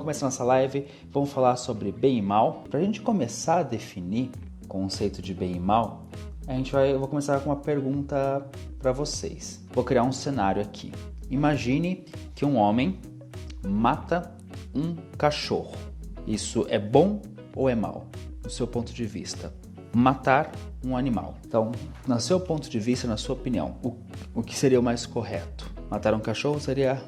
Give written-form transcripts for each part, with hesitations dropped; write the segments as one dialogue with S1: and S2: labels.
S1: começar nossa live, vamos falar sobre bem e mal. Para a gente começar a definir o conceito de bem e mal, eu vou começar com uma pergunta para vocês. Vou criar um cenário aqui. Imagine que um homem mata um cachorro. Isso é bom ou é mal, do seu ponto de vista? Matar um animal. Então, no seu ponto de vista, na sua opinião, o que seria o mais correto? Matar um cachorro seria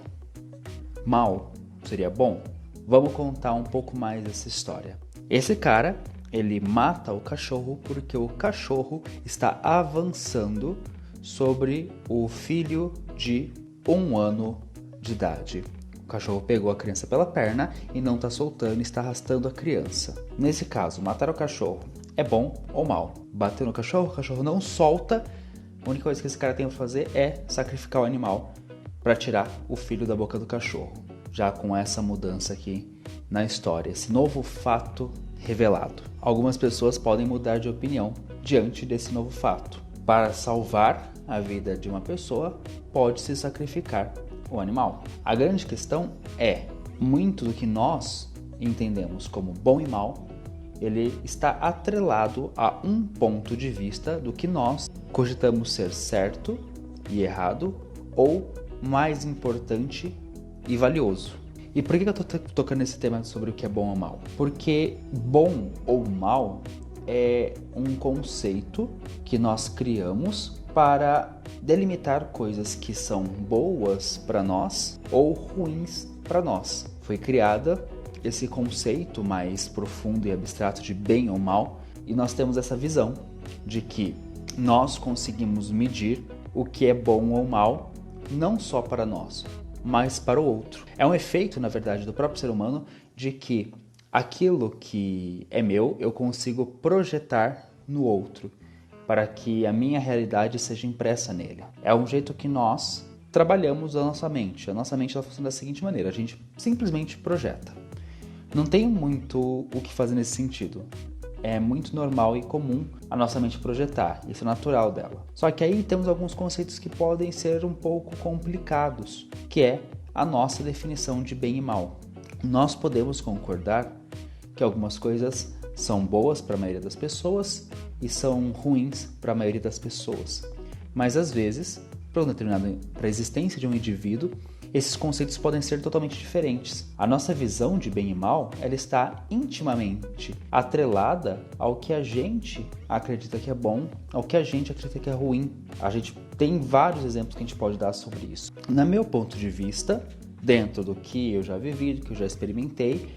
S1: mal? Seria bom? Vamos contar um pouco mais essa história. Esse cara, ele mata o cachorro porque o cachorro está avançando sobre o filho de 1 ano de idade. O cachorro pegou a criança pela perna e não está soltando e está arrastando a criança. Nesse caso, matar o cachorro é bom ou mal? Bater no cachorro, o cachorro não solta. A única coisa que esse cara tem que fazer é sacrificar o animal para tirar o filho da boca do cachorro. Já com essa mudança aqui na história, esse novo fato revelado. Algumas pessoas podem mudar de opinião diante desse novo fato. Para salvar a vida de uma pessoa, pode-se sacrificar o animal. A grande questão é, muito do que nós entendemos como bom e mal, ele está atrelado a um ponto de vista do que nós cogitamos ser certo e errado, ou mais importante e valioso. E por que eu estou tocando nesse tema sobre o que é bom ou mal? Porque bom ou mal é um conceito que nós criamos para delimitar coisas que são boas para nós ou ruins para nós. Foi criada esse conceito mais profundo e abstrato de bem ou mal, e nós temos essa visão de que nós conseguimos medir o que é bom ou mal, não só para nós, mas para o outro. É um efeito, na verdade, do próprio ser humano de que aquilo que é meu, eu consigo projetar no outro, para que a minha realidade seja impressa nele. É um jeito que nós trabalhamos a nossa mente. A nossa mente ela funciona da seguinte maneira, a gente simplesmente projeta. Não tem muito o que fazer nesse sentido. É muito normal e comum a nossa mente projetar, isso é natural dela. Só que aí temos alguns conceitos que podem ser um pouco complicados, que é a nossa definição de bem e mal. Nós podemos concordar que algumas coisas são boas para a maioria das pessoas e são ruins para a maioria das pessoas. Mas às vezes, para a existência de um indivíduo, esses conceitos podem ser totalmente diferentes. A nossa visão de bem e mal, ela está intimamente atrelada ao que a gente acredita que é bom, ao que a gente acredita que é ruim. A gente tem vários exemplos que a gente pode dar sobre isso. No meu ponto de vista, dentro do que eu já vivi, do que eu já experimentei,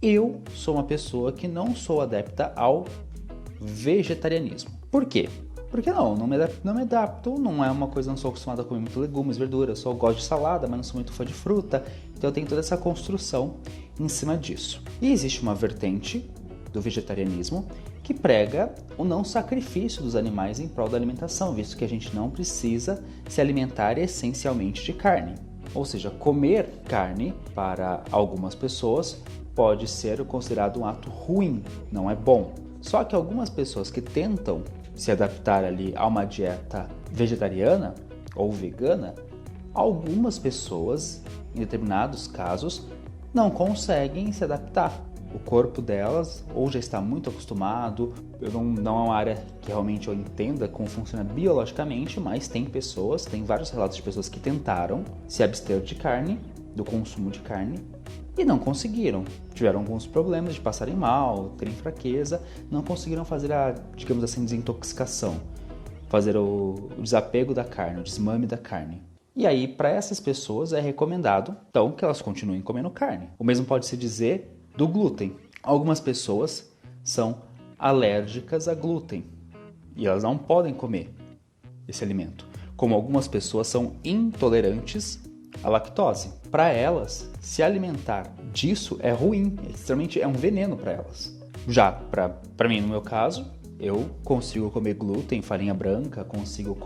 S1: eu sou uma pessoa que não sou adepta ao vegetarianismo. Por quê? Porque não me adapto, não é uma coisa, não sou acostumado a comer muito legumes, verduras, só gosto de salada, mas não sou muito fã de fruta, então eu tenho toda essa construção em cima disso. E existe uma vertente do vegetarianismo que prega o não sacrifício dos animais em prol da alimentação, visto que a gente não precisa se alimentar essencialmente de carne. Ou seja, comer carne para algumas pessoas pode ser considerado um ato ruim, não é bom. Só que algumas pessoas que tentam se adaptar ali a uma dieta vegetariana ou vegana, algumas pessoas, em determinados casos, não conseguem se adaptar. O corpo delas ou já está muito acostumado, não é uma área que realmente eu entenda como funciona biologicamente, mas tem vários relatos de pessoas que tentaram se abster de carne, do consumo de carne, e não conseguiram. Tiveram alguns problemas de passarem mal, terem fraqueza, não conseguiram fazer a, digamos assim, desintoxicação, fazer o desapego da carne, o desmame da carne. E aí, para essas pessoas é recomendado, então, que elas continuem comendo carne. O mesmo pode se dizer do glúten. Algumas pessoas são alérgicas a glúten e elas não podem comer esse alimento, como algumas pessoas são intolerantes à lactose. Para elas, se alimentar disso é ruim, é um veneno para elas. Já para mim, no meu caso, eu consigo comer glúten, farinha branca, consigo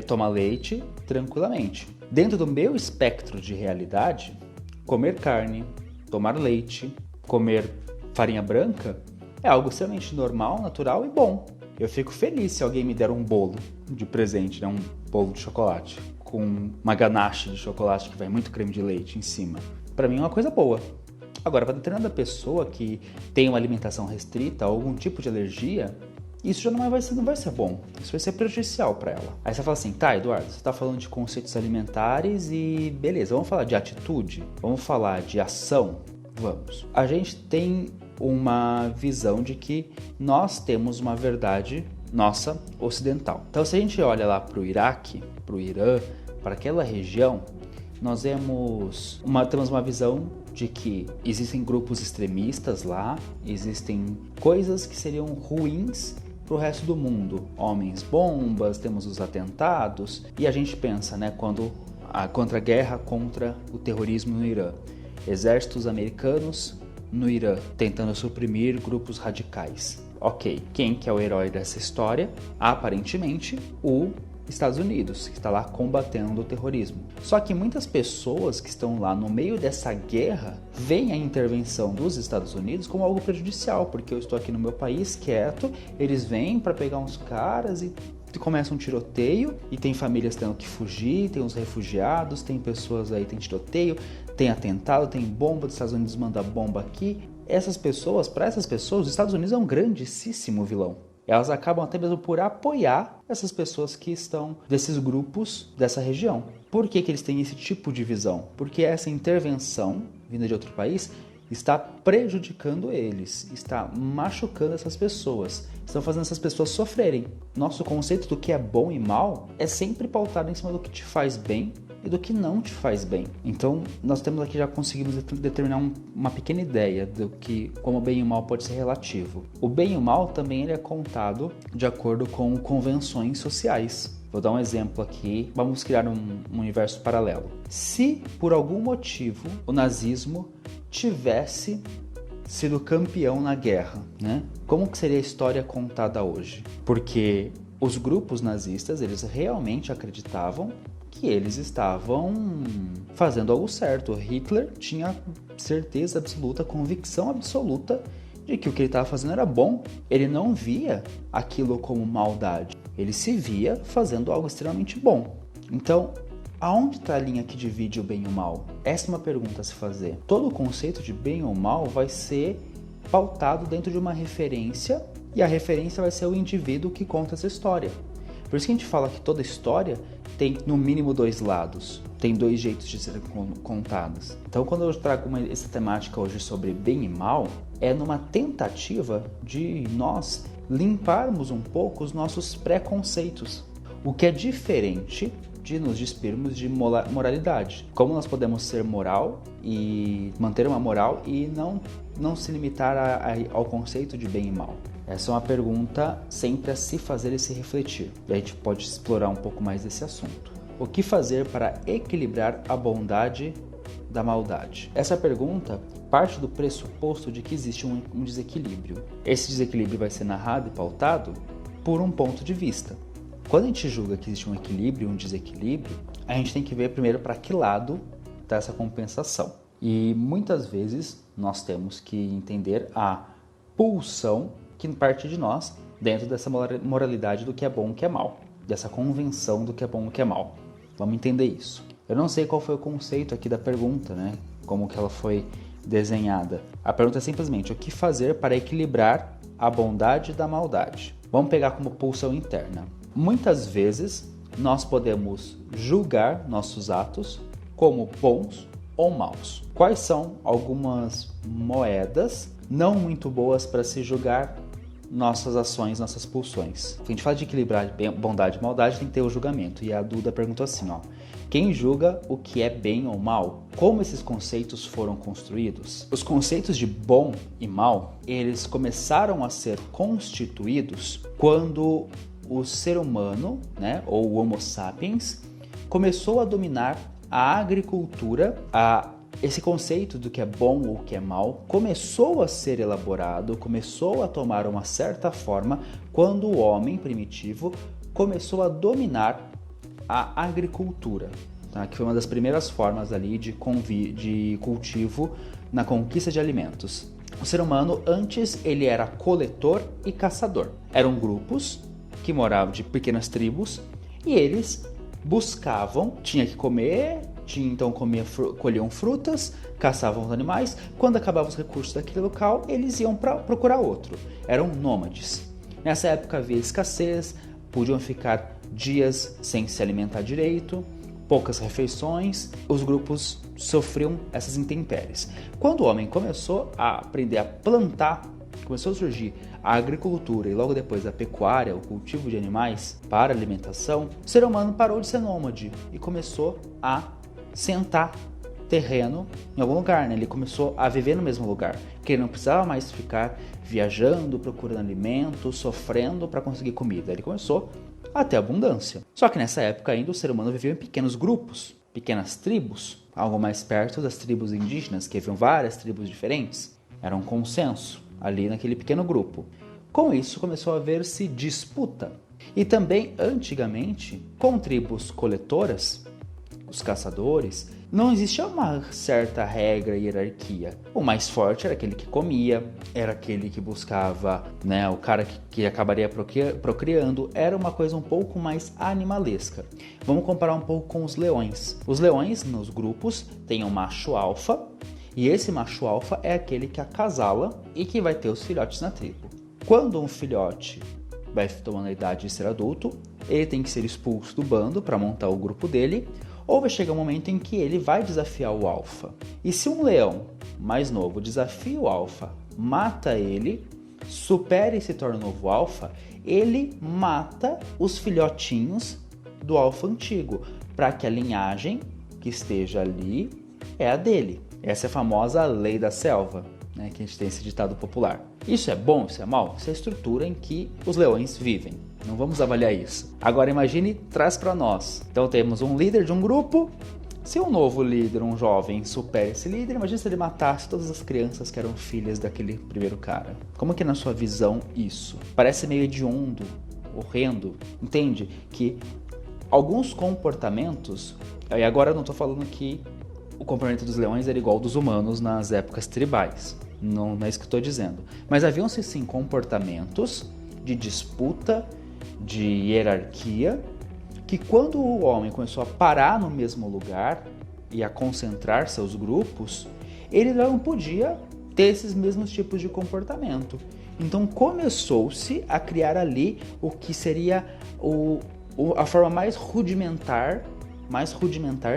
S1: tomar leite tranquilamente. Dentro do meu espectro de realidade, comer carne, tomar leite, comer farinha branca é algo extremamente normal, natural e bom. Eu fico feliz se alguém me der um bolo de presente, né? Um bolo de chocolate, com uma ganache de chocolate que vai muito creme de leite em cima. para mim é uma coisa boa. Agora, para determinada pessoa que tem uma alimentação restrita ou algum tipo de alergia, isso já não vai ser bom, isso vai ser prejudicial para ela. Aí você fala assim, tá, Eduardo, você está falando de conceitos alimentares e beleza, vamos falar de atitude? Vamos falar de ação? Vamos. A gente tem uma visão de que nós temos uma verdade nossa ocidental. Então, se a gente olha lá para o Iraque, para o Irã, para aquela região, nós temos uma visão de que existem grupos extremistas lá, existem coisas que seriam ruins para o resto do mundo. Homens bombas, temos os atentados, e a gente pensa, né, contra a guerra contra o terrorismo no Irã. Exércitos americanos no Irã tentando suprimir grupos radicais. Ok, quem que é o herói dessa história? Aparentemente, o Estados Unidos, que está lá combatendo o terrorismo. Só que muitas pessoas que estão lá no meio dessa guerra veem a intervenção dos Estados Unidos como algo prejudicial, porque eu estou aqui no meu país quieto, eles vêm para pegar uns caras e começa um tiroteio, e tem famílias tendo que fugir, tem os refugiados, tem pessoas aí, tem tiroteio, tem atentado, tem bomba, os Estados Unidos manda bomba aqui. Para essas pessoas, os Estados Unidos é um grandíssimo vilão. Elas acabam até mesmo por apoiar essas pessoas que estão desses grupos dessa região. Por que eles têm esse tipo de visão? Porque essa intervenção vinda de outro país está prejudicando eles, está machucando essas pessoas, estão fazendo essas pessoas sofrerem. Nosso conceito do que é bom e mal é sempre pautado em cima do que te faz bem e do que não te faz bem. Então, nós temos aqui, já conseguimos determinar uma pequena ideia do que como o bem e o mal pode ser relativo. O bem e o mal também ele é contado de acordo com convenções sociais. Vou dar um exemplo aqui, vamos criar um universo paralelo. Se por algum motivo o nazismo tivesse sido campeão na guerra, né? Como que seria a história contada hoje? Porque os grupos nazistas, eles realmente acreditavam que eles estavam fazendo algo certo. Hitler tinha certeza absoluta, convicção absoluta de que o que ele estava fazendo era bom. Ele não via aquilo como maldade. Ele se via fazendo algo extremamente bom. Então, aonde está a linha que divide o bem e o mal? Essa é uma pergunta a se fazer. Todo o conceito de bem ou mal vai ser pautado dentro de uma referência, e a referência vai ser o indivíduo que conta essa história. Por isso que a gente fala que toda história tem no mínimo dois lados, tem dois jeitos de serem contadas. Então, quando eu trago essa temática hoje sobre bem e mal, é numa tentativa de nós limparmos um pouco os nossos preconceitos, o que é diferente de nos despirmos de moralidade. Como nós podemos ser moral e manter uma moral e não se limitar ao conceito de bem e mal? Essa é uma pergunta sempre a se fazer e se refletir. E a gente pode explorar um pouco mais desse assunto. O que fazer para equilibrar a bondade da maldade? Essa pergunta parte do pressuposto de que existe um desequilíbrio. Esse desequilíbrio vai ser narrado e pautado por um ponto de vista. Quando a gente julga que existe um equilíbrio e um desequilíbrio, a gente tem que ver primeiro para que lado está essa compensação. E muitas vezes nós temos que entender a pulsão que parte de nós dentro dessa moralidade do que é bom e o que é mal, dessa convenção do que é bom e o que é mal. Vamos entender isso. Eu não sei qual foi o conceito aqui da pergunta, né? Como que ela foi desenhada. A pergunta é simplesmente o que fazer para equilibrar a bondade da maldade. Vamos pegar como pulsão interna. Muitas vezes nós podemos julgar nossos atos como bons ou maus. Quais são algumas moedas não muito boas para se julgar nossas ações, nossas pulsões? Se a gente fala de equilibrar bondade e maldade, tem que ter o julgamento. E a Duda perguntou assim, ó: quem julga o que é bem ou mal? Como esses conceitos foram construídos? Os conceitos de bom e mal, eles começaram a ser constituídos quando o ser humano, né, ou o Homo sapiens, começou a dominar a agricultura. Esse conceito do que é bom ou que é mal começou a ser elaborado, começou a tomar uma certa forma quando o homem primitivo começou a dominar a agricultura, tá? Que foi uma das primeiras formas ali de cultivo na conquista de alimentos. O ser humano antes ele era coletor e caçador. Eram grupos que moravam de pequenas tribos e eles buscavam, tinha que comer, então colhiam frutas, caçavam os animais. Quando acabavam os recursos daquele local, eles iam procurar outro. Eram nômades. Nessa época havia escassez, podiam ficar dias sem se alimentar direito, poucas refeições, os grupos sofriam essas intempéries. Quando o homem começou a aprender a plantar, começou a surgir a agricultura e logo depois a pecuária, o cultivo de animais para alimentação, o ser humano parou de ser nômade e começou a sentar terreno em algum lugar, né? Ele começou a viver no mesmo lugar, porque ele não precisava mais ficar viajando, procurando alimentos, sofrendo para conseguir comida. Ele começou a ter abundância. Só que nessa época ainda o ser humano vivia em pequenos grupos, pequenas tribos, algo mais perto das tribos indígenas, que haviam várias tribos diferentes. Era um consenso ali naquele pequeno grupo. Com isso começou a haver-se disputa. E também, antigamente, com tribos coletoras, os caçadores, não existia uma certa regra e hierarquia. O mais forte era aquele que comia, era aquele que buscava, né, o cara que acabaria procriando. Era uma coisa um pouco mais animalesca. Vamos comparar um pouco com os leões. Os leões, nos grupos, têm um macho alfa, e esse macho alfa é aquele que acasala e que vai ter os filhotes na tribo. Quando um filhote vai tomando a idade de ser adulto, ele tem que ser expulso do bando para montar o grupo dele, ou vai chegar um momento em que ele vai desafiar o alfa. E se um leão mais novo desafia o alfa, mata ele, supera e se torna o novo alfa, ele mata os filhotinhos do alfa antigo, para que a linhagem que esteja ali é a dele. Essa é a famosa lei da selva, né, que a gente tem esse ditado popular. Isso é bom, isso é mal? Isso é a estrutura em que os leões vivem. Não vamos avaliar isso. Agora imagine, traz para nós. Então temos um líder de um grupo. Se um novo líder, um jovem, supera esse líder, imagine se ele matasse todas as crianças que eram filhas daquele primeiro cara. Como que na sua visão isso? Parece meio hediondo, horrendo. Entende? Que alguns comportamentos, e agora eu não estou falando que o comportamento dos leões era igual ao dos humanos nas épocas tribais. Não é isso que eu estou dizendo. Mas haviam-se sim comportamentos de disputa, de hierarquia, que quando o homem começou a parar no mesmo lugar e a concentrar seus grupos, ele não podia ter esses mesmos tipos de comportamento. Então começou-se a criar ali o que seria a forma mais rudimentar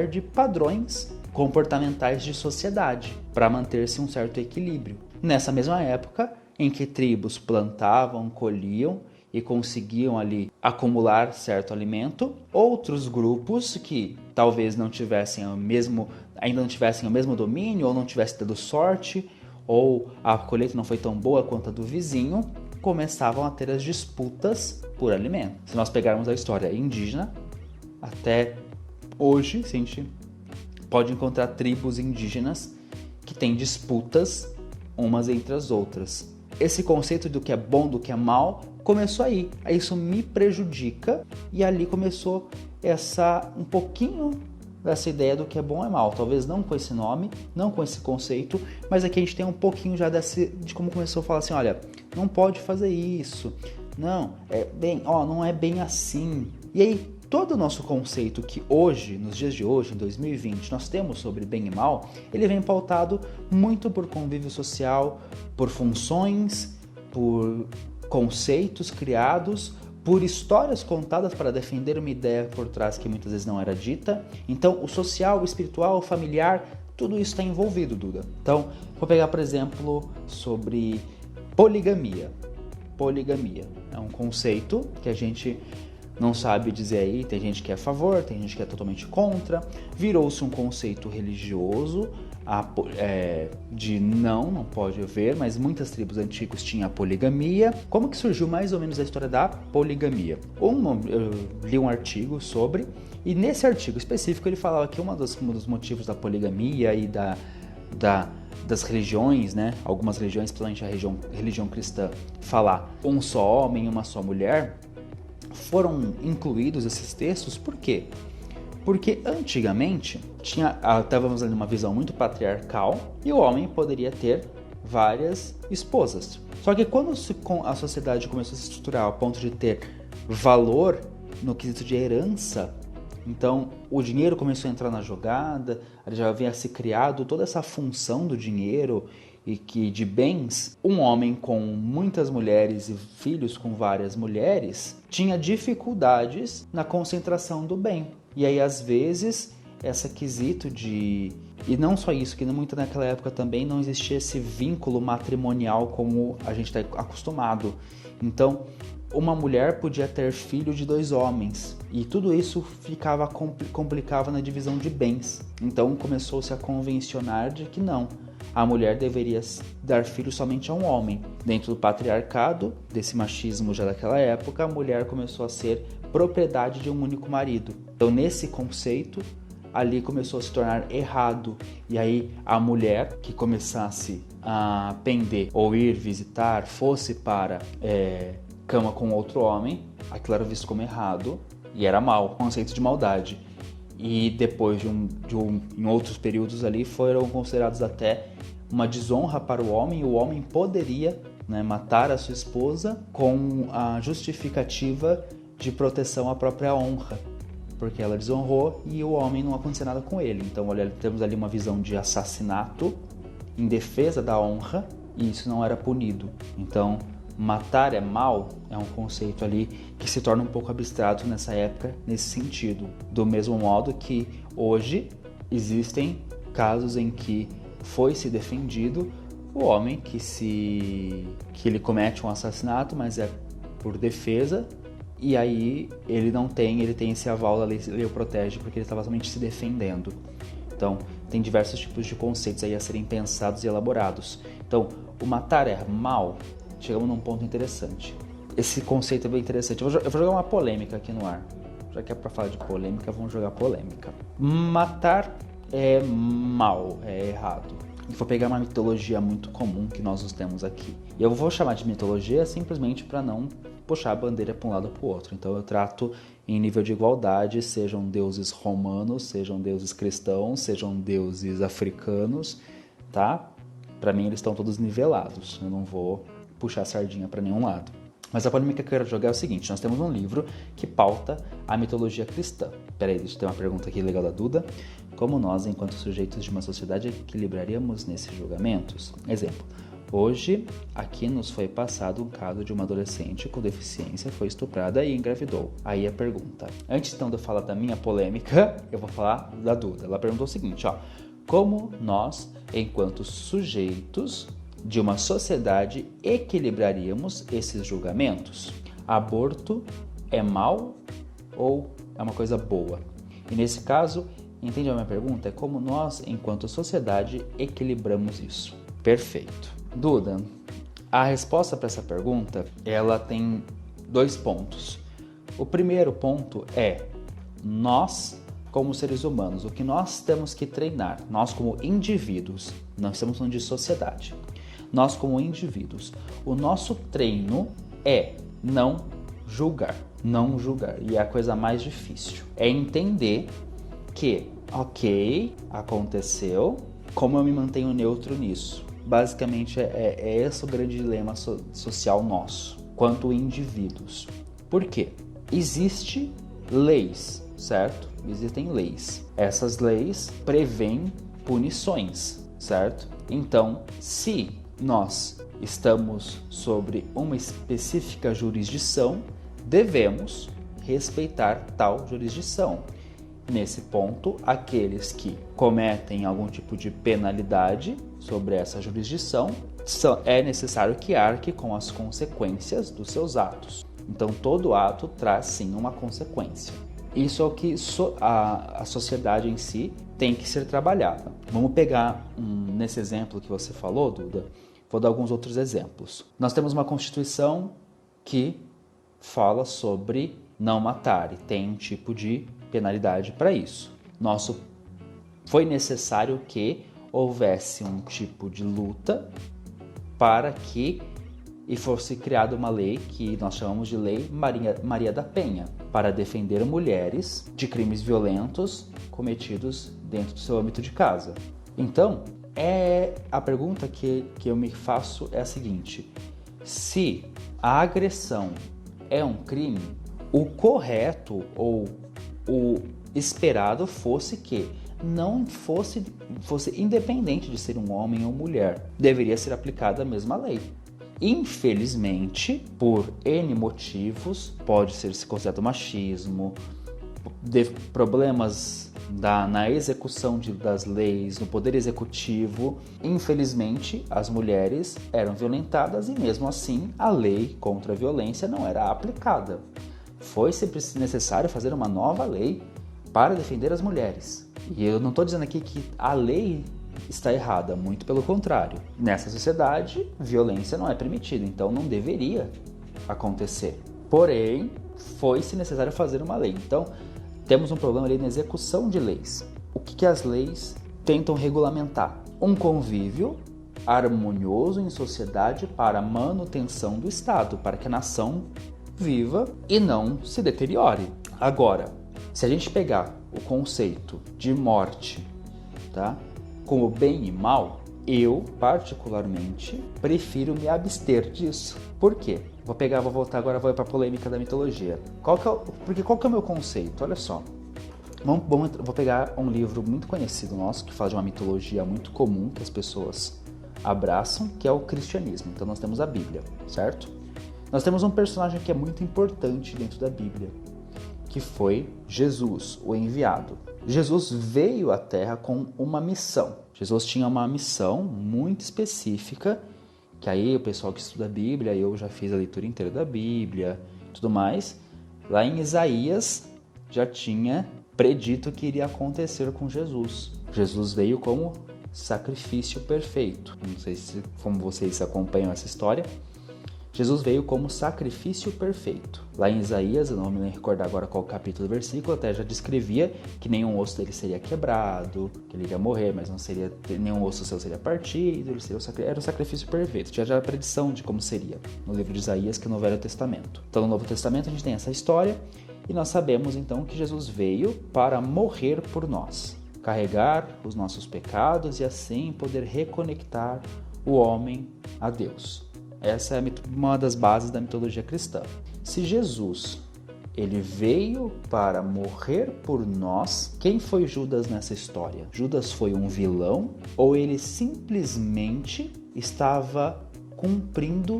S1: de padrões comportamentais de sociedade, para manter-se um certo equilíbrio. Nessa mesma época em que tribos plantavam, colhiam e conseguiam ali acumular certo alimento, outros grupos que talvez ainda não tivessem o mesmo domínio, ou não tivessem tido sorte, ou a colheita não foi tão boa quanto a do vizinho, começavam a ter as disputas por alimento. Se nós pegarmos a história indígena, até hoje, se a gente pode encontrar tribos indígenas que têm disputas umas entre as outras. Esse conceito do que é bom, do que é mal, começou aí. Isso me prejudica e ali começou um pouquinho dessa ideia do que é bom e mal. Talvez não com esse nome, não com esse conceito, mas aqui a gente tem um pouquinho já de como começou a falar assim, olha, não pode fazer isso. Não, não é bem assim. E aí, todo o nosso conceito que hoje, nos dias de hoje, em 2020, nós temos sobre bem e mal, ele vem pautado muito por convívio social, por funções, por conceitos criados, por histórias contadas para defender uma ideia por trás que muitas vezes não era dita. Então, o social, o espiritual, o familiar, tudo isso está envolvido, Duda. Então, vou pegar, por exemplo, sobre poligamia. Poligamia é um conceito que a gente não sabe dizer aí, tem gente que é a favor, tem gente que é totalmente contra. Virou-se um conceito religioso de não pode haver, mas muitas tribos antigas tinham a poligamia. Como que surgiu mais ou menos a história da poligamia? Eu li um artigo sobre, e nesse artigo específico ele falava que um dos motivos da poligamia e das religiões, né? Algumas religiões, principalmente a religião cristã, falar um só homem e uma só mulher, foram incluídos esses textos. Por quê? Porque antigamente estávamos ali numa visão muito patriarcal e o homem poderia ter várias esposas. Só que quando a sociedade começou a se estruturar ao ponto de ter valor no quesito de herança, Então, o dinheiro começou a entrar na jogada, já havia se criado toda essa função do dinheiro e que de bens, um homem com muitas mulheres e filhos com várias mulheres tinha dificuldades na concentração do bem. E aí, às vezes, esse quesito de... E não só isso, que muito naquela época também não existia esse vínculo matrimonial como a gente está acostumado. Então, uma mulher podia ter filho de 2 homens. E tudo isso complicava na divisão de bens. Então, começou-se a convencionar de que não. A mulher deveria dar filho somente a um homem. Dentro do patriarcado, desse machismo já daquela época, a mulher começou a ser propriedade de um único marido. Então, nesse conceito, ali começou a se tornar errado. E aí, a mulher que começasse a pender ou ir visitar, fosse para cama com outro homem, aquilo era visto como errado e era mal, conceito de maldade. E depois em outros períodos ali foram considerados até uma desonra para o homem poderia, né, matar a sua esposa com a justificativa de proteção à própria honra, porque ela desonrou e o homem não acontecia nada com ele. Então, olha, temos ali uma visão de assassinato em defesa da honra e isso não era punido. Então, matar é mal é um conceito ali que se torna um pouco abstrato nessa época, nesse sentido. Do mesmo modo que hoje existem casos em que foi se defendido o homem que ele comete um assassinato, mas é por defesa, e aí ele tem esse aval, a lei o protege porque ele estava somente se defendendo. Então, tem diversos tipos de conceitos aí a serem pensados e elaborados. Então, o matar é mal. Chegamos num ponto interessante. Esse conceito é bem interessante. Eu vou jogar uma polêmica aqui no ar. Já que é pra falar de polêmica, vamos jogar polêmica. Matar é mal, é errado. E vou pegar uma mitologia muito comum que nós temos aqui. E eu vou chamar de mitologia simplesmente para não puxar a bandeira para um lado ou para o outro. Então eu trato em nível de igualdade, sejam deuses romanos, sejam deuses cristãos, sejam deuses africanos, tá? Para mim eles estão todos nivelados. Eu não vou puxar a sardinha para nenhum lado. Mas a polêmica que eu quero jogar é o seguinte: nós temos um livro que pauta a mitologia cristã. Peraí, deixa eu ter uma pergunta aqui legal da Duda. Como nós, enquanto sujeitos de uma sociedade, equilibraríamos nesses julgamentos? Exemplo: hoje, aqui nos foi passado um caso de uma adolescente com deficiência, foi estuprada e engravidou. Aí a pergunta. Antes então de eu falar da minha polêmica, eu vou falar da Duda. Ela perguntou o seguinte, ó: como nós, enquanto sujeitos de uma sociedade, equilibraríamos esses julgamentos? Aborto é mal ou é uma coisa boa? E nesse caso, entende a minha pergunta? É como nós, enquanto sociedade, equilibramos isso. Perfeito. Duda, a resposta para essa pergunta, ela tem 2 pontos. O primeiro ponto é nós, como seres humanos, o que nós temos que treinar, nós como indivíduos, nós estamos falando de sociedade. Nós como indivíduos, o nosso treino é não julgar. Não julgar. E é a coisa mais difícil. É entender que, ok, aconteceu, como eu me mantenho neutro nisso? Basicamente é esse o grande dilema social nosso, quanto indivíduos. Por quê? Existem leis, certo? Existem leis. Essas leis prevêem punições, certo? Então, se nós estamos sobre uma específica jurisdição, devemos respeitar tal jurisdição. Nesse ponto, aqueles que cometem algum tipo de penalidade sobre essa jurisdição, é necessário que arque com as consequências dos seus atos. Então, todo ato traz sim uma consequência. Isso é o que a sociedade em si tem que ser trabalhada. Vamos pegar nesse exemplo que você falou, Duda, vou dar alguns outros exemplos. Nós temos uma Constituição que fala sobre não matar e tem um tipo de penalidade para isso. Foi necessário que houvesse um tipo de luta para que fosse criada uma lei que nós chamamos de Lei Maria da Penha, para defender mulheres de crimes violentos cometidos dentro do seu âmbito de casa. Então, a pergunta que eu me faço é a seguinte: se a agressão é um crime, o correto ou esperado fosse que não fosse independente de ser um homem ou mulher, deveria ser aplicada a mesma lei. Infelizmente, por N motivos, pode ser se considerado machismo, problemas na execução das leis, no poder executivo. Infelizmente, as mulheres eram violentadas e mesmo assim a lei contra a violência não era aplicada. Foi sempre necessário fazer uma nova lei para defender as mulheres. E eu não estou dizendo aqui que a lei está errada, muito pelo contrário. Nessa sociedade, violência não é permitida, então não deveria acontecer. Porém, foi-se necessário fazer uma lei. Então, temos um problema ali na execução de leis. O que as leis tentam regulamentar? Um convívio harmonioso em sociedade para a manutenção do Estado, para que a nação viva e não se deteriore. Agora, se a gente pegar o conceito de morte, tá, como bem e mal, eu, particularmente, prefiro me abster disso. Por quê? Vou voltar agora, vou para a polêmica da mitologia. Qual que é o meu conceito? Olha só. Vou pegar um livro muito conhecido nosso, que fala de uma mitologia muito comum que as pessoas abraçam, que é o cristianismo. Então nós temos a Bíblia, certo? Nós temos um personagem que é muito importante dentro da Bíblia, que foi Jesus, o enviado. Jesus veio à Terra com uma missão. Jesus tinha uma missão muito específica, que aí o pessoal que estuda a Bíblia, eu já fiz a leitura inteira da Bíblia, tudo mais, lá em Isaías já tinha predito que iria acontecer com Jesus. Jesus veio como sacrifício perfeito. Não sei como vocês acompanham essa história. Jesus veio como sacrifício perfeito. Lá em Isaías, eu não me recordar agora qual capítulo do versículo, até já descrevia que nenhum osso dele seria quebrado, que ele iria morrer, mas não seria, nenhum osso seu seria partido, era o sacrifício perfeito. Tinha já a predição de como seria no livro de Isaías, que é no Velho Testamento. Então no Novo Testamento a gente tem essa história e nós sabemos então que Jesus veio para morrer por nós, carregar os nossos pecados e assim poder reconectar o homem a Deus. Essa é uma das bases da mitologia cristã. Se Jesus ele veio para morrer por nós, quem foi Judas nessa história? Judas foi um vilão ou ele simplesmente estava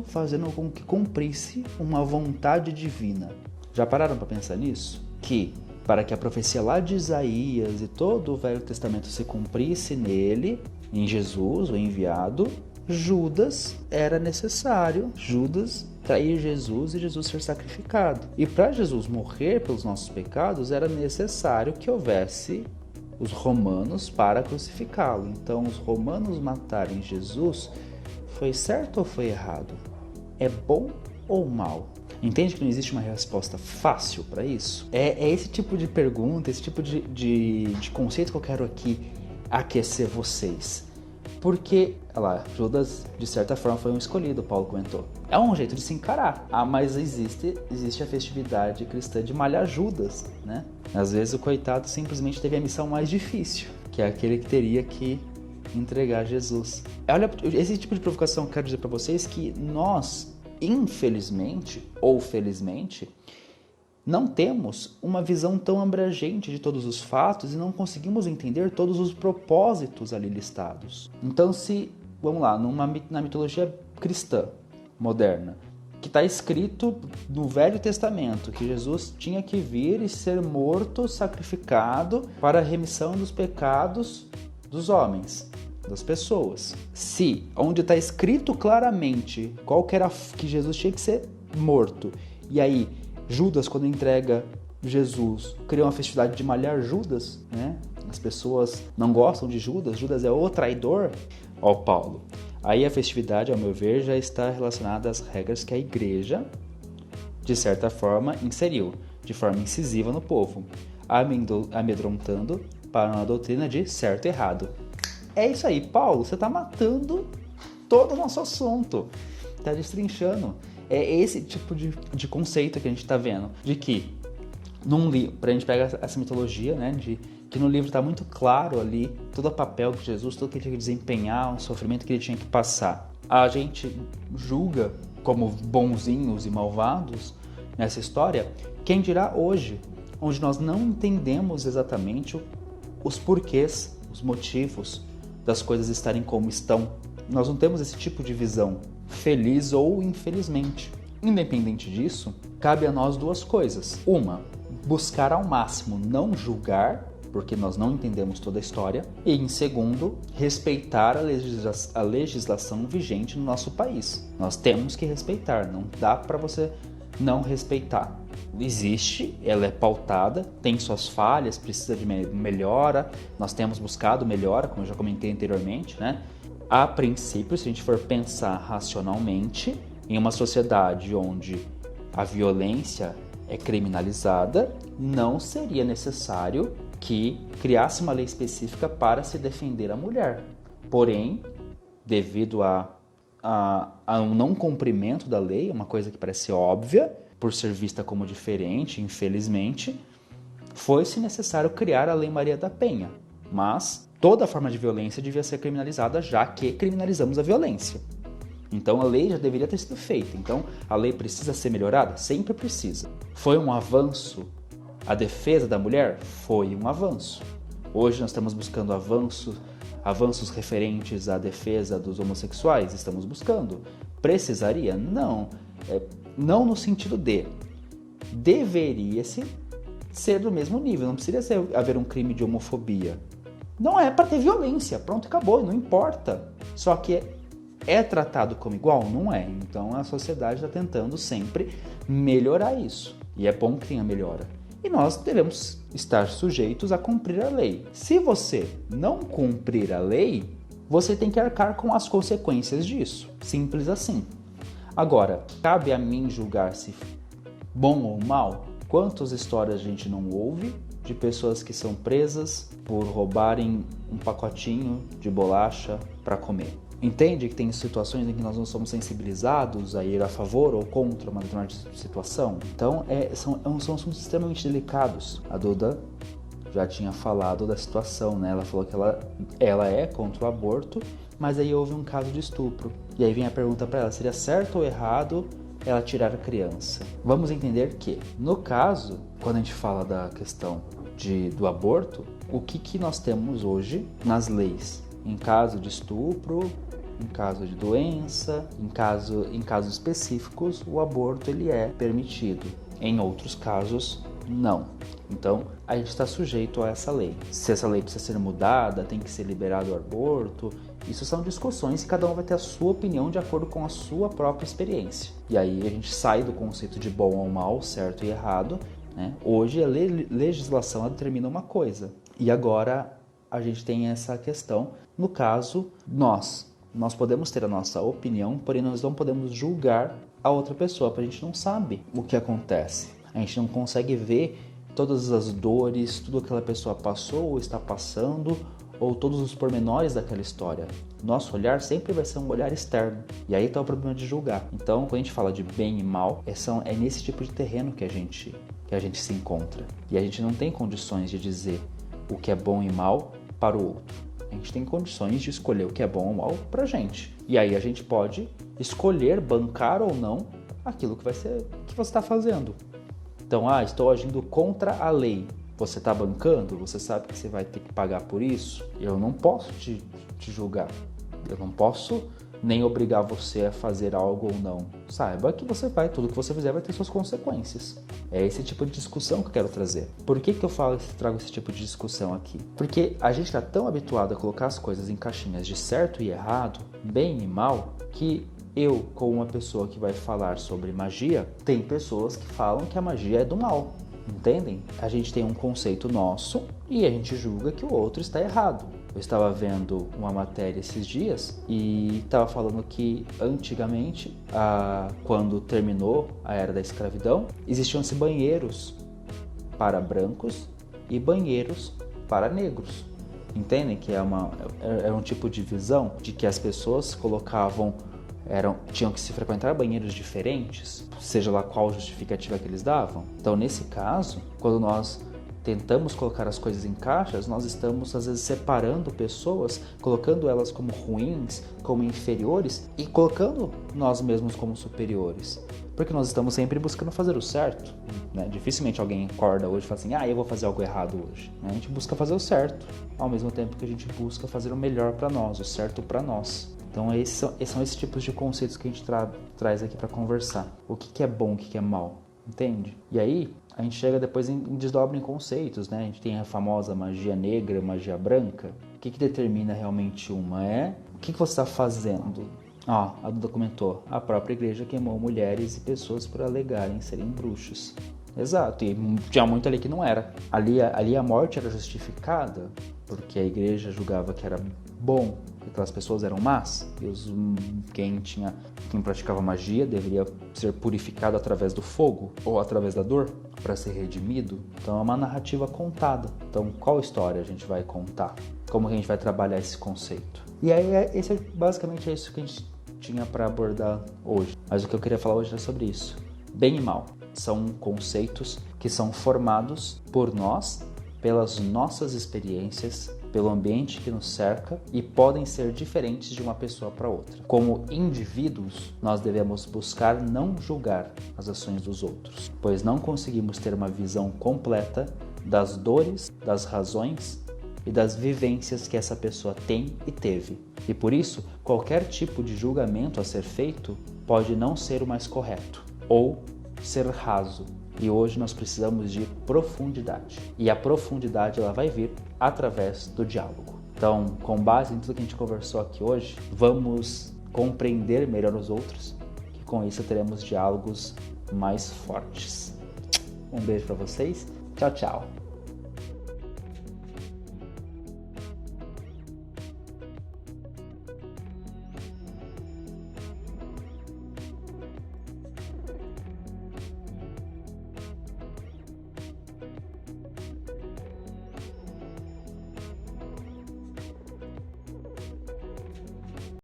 S1: fazendo com que cumprisse uma vontade divina? Já pararam para pensar nisso? Que para que a profecia lá de Isaías e todo o Velho Testamento se cumprisse nele, em Jesus, o enviado, Judas era necessário, Judas trair Jesus e Jesus ser sacrificado. E para Jesus morrer pelos nossos pecados, era necessário que houvesse os romanos para crucificá-lo. Então, os romanos matarem Jesus, foi certo ou foi errado? É bom ou mal? Entende que não existe uma resposta fácil para isso? É esse tipo de pergunta, esse tipo de conceito que eu quero aqui aquecer vocês. Porque, olha lá, Judas, de certa forma, foi um escolhido, Paulo comentou. É um jeito de se encarar. Mas existe a festividade cristã de malhar Judas, né? Às vezes o coitado simplesmente teve a missão mais difícil, que é aquele que teria que entregar Jesus. Olha, esse tipo de provocação que eu quero dizer para vocês que nós, infelizmente ou felizmente, não temos uma visão tão abrangente de todos os fatos e não conseguimos entender todos os propósitos ali listados. Então, vamos lá, na mitologia cristã moderna, que está escrito no Velho Testamento, que Jesus tinha que vir e ser morto, sacrificado para a remissão dos pecados dos homens, das pessoas. Onde está escrito claramente que Jesus tinha que ser morto, e aí Judas, quando entrega Jesus, cria uma festividade de malhar Judas, né? As pessoas não gostam de Judas, Judas é o traidor. Ó, Paulo. Aí a festividade, ao meu ver, já está relacionada às regras que a igreja, de certa forma, inseriu, de forma incisiva no povo, amedrontando para uma doutrina de certo e errado. É isso aí, Paulo, você está matando todo o nosso assunto, está destrinchando. É esse tipo de conceito que a gente está vendo, de que num livro, para a gente pegar essa mitologia, né, de que no livro está muito claro ali todo o papel de Jesus, tudo que ele tinha que desempenhar, o sofrimento que ele tinha que passar. A gente julga como bonzinhos e malvados nessa história, quem dirá hoje, onde nós não entendemos exatamente os porquês, os motivos das coisas estarem como estão. Nós não temos esse tipo de visão, feliz ou infelizmente. Independente disso, cabe a nós duas coisas. Uma, buscar ao máximo não julgar, porque nós não entendemos toda a história. E em segundo, respeitar a legislação vigente no nosso país. Nós temos que respeitar, não dá para você não respeitar. Existe, ela é pautada, tem suas falhas, precisa de melhora. Nós temos buscado melhora, como eu já comentei anteriormente, né? A princípio, se a gente for pensar racionalmente, em uma sociedade onde a violência é criminalizada, não seria necessário que criasse uma lei específica para se defender a mulher. Porém, devido a um não cumprimento da lei, uma coisa que parece óbvia, por ser vista como diferente, infelizmente, foi-se necessário criar a Lei Maria da Penha. Mas toda forma de violência devia ser criminalizada, já que criminalizamos a violência. Então a lei já deveria ter sido feita. Então a lei precisa ser melhorada? Sempre precisa. Foi um avanço a defesa da mulher? Foi um avanço. Hoje nós estamos buscando avanços referentes à defesa dos homossexuais? Estamos buscando. Precisaria? Não. Não no sentido de deveria-se ser do mesmo nível. Não precisaria haver um crime de homofobia. Não é para ter violência. Pronto, acabou. Não importa. Só que é tratado como igual? Não é. Então a sociedade está tentando sempre melhorar isso. E é bom que tenha melhora. E nós devemos estar sujeitos a cumprir a lei. Se você não cumprir a lei, você tem que arcar com as consequências disso. Simples assim. Agora, cabe a mim julgar se bom ou mal? Quantas histórias a gente não ouve de pessoas que são presas por roubarem um pacotinho de bolacha para comer? Entende que tem situações em que nós não somos sensibilizados a ir a favor ou contra uma determinada situação? Então, são assuntos extremamente delicados. A Duda já tinha falado da situação, né? Ela falou que ela é contra o aborto, mas aí houve um caso de estupro. E aí vem a pergunta para ela, seria certo ou errado ela tirar a criança? Vamos entender que, no caso, quando a gente fala da questão do aborto, o que nós temos hoje nas leis? Em caso de estupro, em caso de doença, em casos específicos, o aborto ele é permitido. Em outros casos, não. Então, a gente está sujeito a essa lei. Se essa lei precisa ser mudada, tem que ser liberado o aborto, isso são discussões e cada um vai ter a sua opinião de acordo com a sua própria experiência. E aí a gente sai do conceito de bom ou mal, certo e errado, né? Hoje a legislação determina uma coisa. E agora a gente tem essa questão. No caso, nós podemos ter a nossa opinião, porém nós não podemos julgar a outra pessoa, porque a gente não sabe o que acontece. A gente não consegue ver todas as dores, tudo que aquela pessoa passou ou está passando, ou todos os pormenores daquela história. Nosso olhar sempre vai ser um olhar externo. E aí está o problema de julgar. Então, quando a gente fala de bem e mal, é nesse tipo de terreno que a gente se encontra. E a gente não tem condições de dizer o que é bom e mal para o outro. A gente tem condições de escolher o que é bom ou mal pra gente. E aí a gente pode escolher bancar ou não aquilo que você está fazendo. Então, estou agindo contra a lei. Você está bancando? Você sabe que você vai ter que pagar por isso? Eu não posso te julgar. Eu não posso nem obrigar você a fazer algo ou não. Saiba que tudo que você fizer vai ter suas consequências. É esse tipo de discussão que eu quero trazer. Por que eu trago esse tipo de discussão aqui? Porque a gente está tão habituado a colocar as coisas em caixinhas de certo e errado, bem e mal, que eu, como uma pessoa que vai falar sobre magia, tem pessoas que falam que a magia é do mal. Entendem? A gente tem um conceito nosso e a gente julga que o outro está errado. Eu estava vendo uma matéria esses dias e estava falando que antigamente, quando terminou a era da escravidão, existiam-se banheiros para brancos e banheiros para negros. Entendem que é um tipo de visão de que as pessoas tinham que se frequentar banheiros diferentes, seja lá qual justificativa que eles davam. Então, nesse caso, quando nós tentamos colocar as coisas em caixas, nós estamos às vezes separando pessoas, colocando elas como ruins, como inferiores e colocando nós mesmos como superiores. Porque nós estamos sempre buscando fazer o certo, né? Dificilmente alguém acorda hoje e fala assim, eu vou fazer algo errado hoje. A gente busca fazer o certo, ao mesmo tempo que a gente busca fazer o melhor para nós, o certo para nós. Então esses são esses tipos de conceitos que a gente traz aqui para conversar. O que é bom, o que é mal, entende? E aí a gente chega depois em desdobra em conceitos, né? A gente tem a famosa magia negra, magia branca. O que determina realmente uma? É o que você está fazendo. A Duda comentou, a própria igreja queimou mulheres e pessoas por alegarem serem bruxos. Exato, e tinha muito ali que não era. Ali a morte era justificada porque a igreja julgava que era bom, que aquelas pessoas eram más, e quem praticava magia deveria ser purificado através do fogo ou através da dor para ser redimido. Então é uma narrativa contada. Então qual história a gente vai contar? Como que a gente vai trabalhar esse conceito? E aí basicamente é isso que a gente tinha para abordar hoje. Mas o que eu queria falar hoje é sobre isso. Bem e mal são conceitos que são formados por nós, pelas nossas experiências, pelo ambiente que nos cerca e podem ser diferentes de uma pessoa para outra. Como indivíduos, nós devemos buscar não julgar as ações dos outros, pois não conseguimos ter uma visão completa das dores, das razões e das vivências que essa pessoa tem e teve. E por isso, qualquer tipo de julgamento a ser feito pode não ser o mais correto ou ser raso. E hoje nós precisamos de profundidade. E a profundidade ela vai vir através do diálogo. Então, com base em tudo que a gente conversou aqui hoje, vamos compreender melhor os outros, que com isso teremos diálogos mais fortes. Um beijo para vocês. Tchau, tchau.